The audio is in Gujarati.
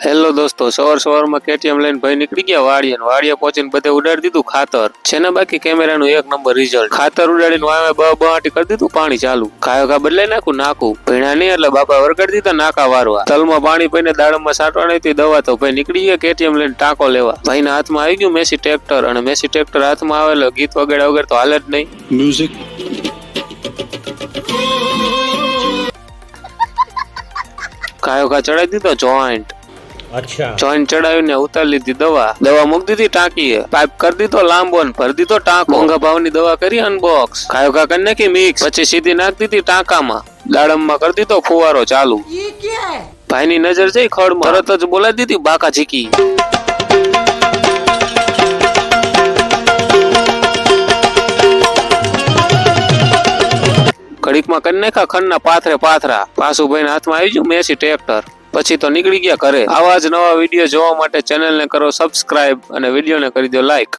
હેલો દોસ્તો, સવાર માં કેટીએમ લઈને ભાઈ નીકળી ગયા વાડિયા પહોંચીને બધે ઉડાડી દીધું ખાતર છે ને બાકી કેમેરાનું એક નંબર રિઝલ્ટ। ખાતર ઉડાડીને વાવે બહાટી કરી દીધું, પાણી ચાલુ, ઘા બદલાઈ નાખું ભીણા નહીં એટલે બાપા વરગાડી દીધા નાકા વારવા। તલમાં પાણી પીને દાડમમાં સાટવાની હતી દવા, તો ભાઈ નીકળી ગયા કેટીએમ લઈને ટાંકો લેવા। ભાઈના હાથમાં આવી ગયું મેસી ટ્રેક્ટર, અને મેસી ટ્રેક્ટર હાથમાં આવેલો ગીત વગાડ્યા વગર તો હાલે જ નહીં। મ્યુઝિક ઘા ચડાવી દીધો જોઈન્ટ, જોઈન્ટ ચડાવીને ઉતારી લીધી દવા મૂકી દીધી ટાંકીએ, પાઇપ કરી દીધો લાંબો ને ભરી દીધો ટાંકો। મોંઘા ભાવની દવા કરી અનબોક્સ, ઘા કરી નાખી મિક્સ, પછી સીધી નાખી દીધી ટાંકામાં, દાડમમાં કરી દીધો ફુવારો ચાલુ। ભાઈની નજર જઈ ખડમાં, તરત જ બોલાવી દીધી બાકા ઝીકી। ઘડીકમાં કરી નાખ્યા ખંડના પાથરા, પાછું ભાઈના હાથમાં આવી ગયું મેસી ટ્રેક્ટર, પછી તો નીકળી ગયા ઘરે। આવા જ નવા વિડીયો જોવા માટે ચેનલને કરો સબસ્ક્રાઇબ અને વિડીયોને કરી દો લાઈક।